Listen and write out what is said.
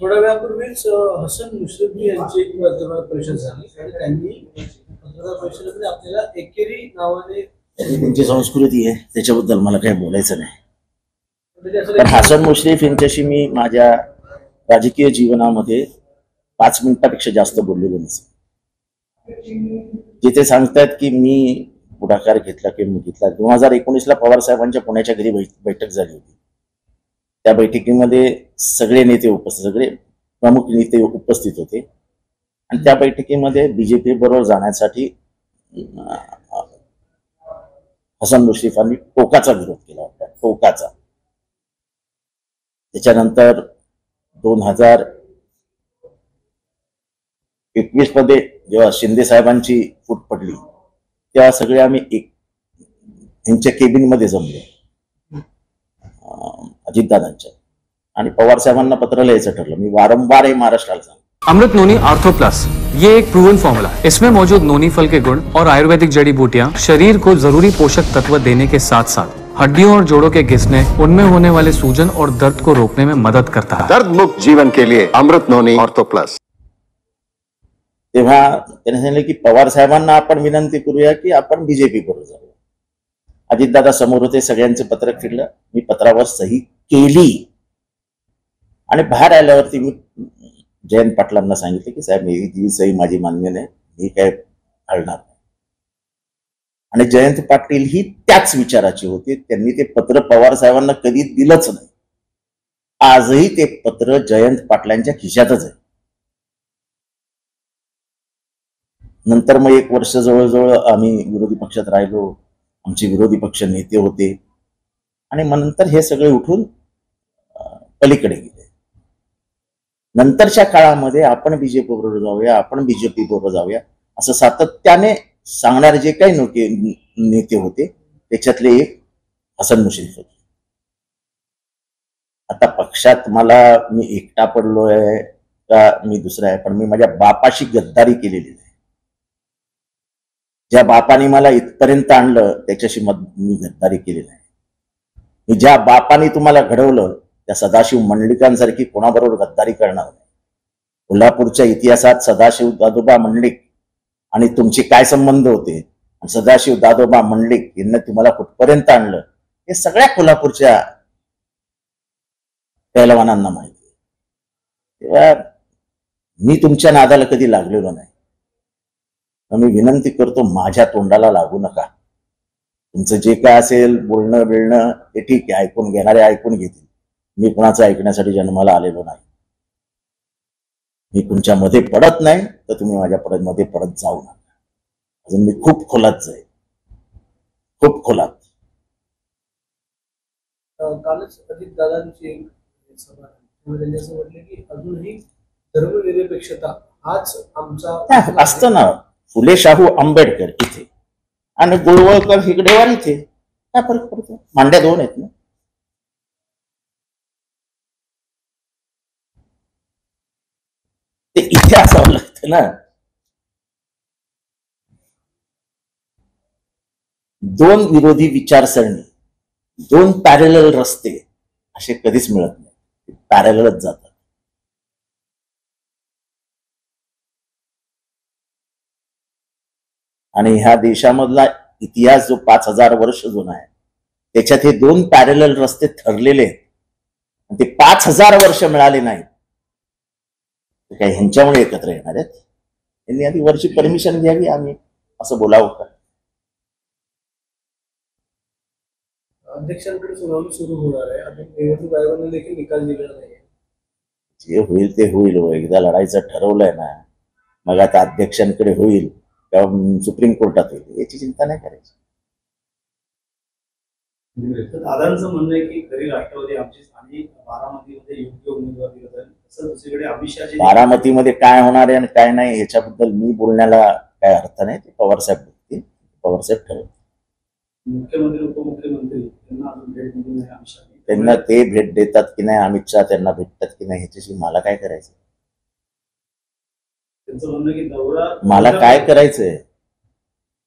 थोड्या वेळापूर्वीच हसन मुश्रीफ यांची एक पत्रकार परिषद झाली आणि त्यांनी पत्रकार परिषदेमध्ये आपल्याला एकेरी नावाने त्यांची संस्कृती आहे, त्याच्याबद्दल मला काही बोलायचं नाही. पण हसन मुश्रीफ यांच्याशी मी माझ्या राजकीय जीवनामध्ये 5 मिनिटापेक्षा जास्त बोललेलो नसेल. जिथे सांगतायत की मी पुढाकार घेतला की मी घेतला, 2019ला पवार साहेबांच्या पुण्याच्या घरी बैठक झाली होती. त्या बैठकीमध्ये सगळे नेते सगळे प्रमुख नेते उपस्थित होते आणि त्या बैठकीमध्ये बीजेपी बरोबर जाण्यासाठी हसन मुश्रीफांनी टोकाचा विरोध केला होता, टोकाचा. त्याच्यानंतर 2021 मध्ये जेव्हा शिंदे साहेबांची फूट पडली तेव्हा सगळे आम्ही यांच्या केबिन मध्ये जमलो, अजितदादांच्या, आणि पवार साहेबांना पत्र लिहायचं ठरलं. मी वारंवार हे महाराष्ट्राला सांगतो. अमृत नोनी आर्थो प्लस, ये एक प्रूवन फॉर्मूला है. इसमें मौजूद नोनी फल के गुण और आयुर्वेदिक जड़ी बूटियां शरीर को जरूरी पोषक तत्व देने के साथ साथ हड्डियों और जोड़ों के घिसने, उनमें होने वाले सूजन और दर्द को रोकने में मदद करता है. दर्द मुक्त जीवन के लिए अमृत नोनी आर्थो प्लस. तेव्हा त्याने सांगितलं की पवार साहेबांना आपण विनंती करूया की आपण बीजेपी बरोबर जाऊया. अजितदादा समोर होते, सगळ्यांचं पत्रक फिरलं, मी पत्रावर सही केली आणि बाहेर आल्यावरती मी जयंत पाटलांना सांगितलं की साहेब ही सही माझी मान्य नाही, मी काय हलणार नाही. आणि जयंत पाटील ही त्याच विचाराचे होते. त्यांनी ते पत्र पवार साहेबांना कधी दिलंच नाही. आजही ते पत्र जयंत पाटलांच्या खिशातच आहे. नंतर मग 1 वर्ष जवळजवळ आम्ही विरोधी पक्षात राहिलो, आमचे विरोधी पक्ष नेते होते आणि मग नंतर हे सगळे उठून पलीकडे गेले. नंतरच्या काळामध्ये आपण बीजेपी बरोबर जाऊया, आपण बीजेपी बरोबर जाऊया असं सातत्याने सांगणारे जे काही नेते होते त्याच्यातले एक हसन मुश्रीफ होते. आता पक्षात मी एकटा पडलोय का मी दुसरा आहे, पण मी माझ्या बापाशी गद्दारी केलेली नाही. ज्या बापाने मला इथपर्यंत आणलं त्याच्याशी मी गद्दारी केली नाही. मी ज्या बापाने तुम्हाला घडवलं त्या सदाशिव मंडलिकांसारखी कोणाबरोबर गद्दारी करणार नाही. कोल्हापूरच्या इतिहासात सदाशिव दादोबा मंडलिक आणि तुमचे काय संबंध होते, सदाशिव दादोबा मंडलिक यांनी तुम्हाला कुठपर्यंत आणलं हे सगळ्या कोल्हापूरच्या पहिलवानांना माहिती आहे. तेव्हा मी तुमच्या नादाला कधी लागलेलो नाही. मी विनंती करतो, माझ्या तोंडाला लागू नका. तुमचं जे काय असेल बोलणं बिळणं ते ठीक आहे, ऐकून घेणारे ऐकून घेतील. मी कुणाचं ऐकण्यासाठी जन्माला आलेलो नाही. मी तुमच्या मध्ये पडत नाही तर तुम्ही माझ्या मध्ये पडत जाऊ नका. अजून मी खूप खोलात जाईल, खूप खोलात. कालच अजितदादांची एक सभा त्यांनी असं म्हटलं की अजूनही धर्मनिरपेक्षता हाच आमचा असतं ना. फुले शाहू आंबेडकर इथे आणि गुळवळकर हिगडेवार इथे, काय फरक पडतो? मांड्या 2 आहेत ना. ते इथे असावं लागतं ना. 2 विरोधी विचारसरणी, 2 पॅरलल रस्ते असे कधीच मिळत नाही. पॅरलच जातात. आणि ह्या देशामधला इतिहास जो 5000 वर्ष जुना आहे त्याच्यात हे 2 पॅरलल रस्ते ठरलेले आहेत. ते 5000 वर्ष मिळाले नाहीत. काही ह्यांच्यामुळे एकत्र येणार आहेत. यांनी आधी वरची परमिशन घ्यावी, आम्ही असं बोलावं का? अध्यक्षांकडे सुनावणी सुरू होणार आहे. आता निवडणूक आयोगाने देखील निकाल दिलेला नाही. जे होईल ते होईल. एकदा लढायचं ठरवलंय ना, मग आता अध्यक्षांकडे होईल किंवा सुप्रीम कोर्टात होईल याची चिंता नाही करायची. दादांचं म्हणणं आहे की खरी राष्ट्रवादी आमची आणि बारामतीमध्ये योग्य उमेदवार दिला जाईल. तसं दुसरीकडे अमित शहा बारामतीमध्ये काय होणार आहे आणि काय नाही याच्याबद्दल मी बोलण्याला काय अर्थ नाही. ते पवार साहेब बोलतील, पवार साहेब ठरवतील. मुख्यमंत्री उपमुख्यमंत्री त्यांना अजून भेट दिली नाही अमित शहा. त्यांना ते भेट देतात की नाही, अमित शहा त्यांना भेटतात की नाही ह्याच्याशी मला काय करायचं? त्यांचं म्हणणं की दौरा मला काय करायचंय?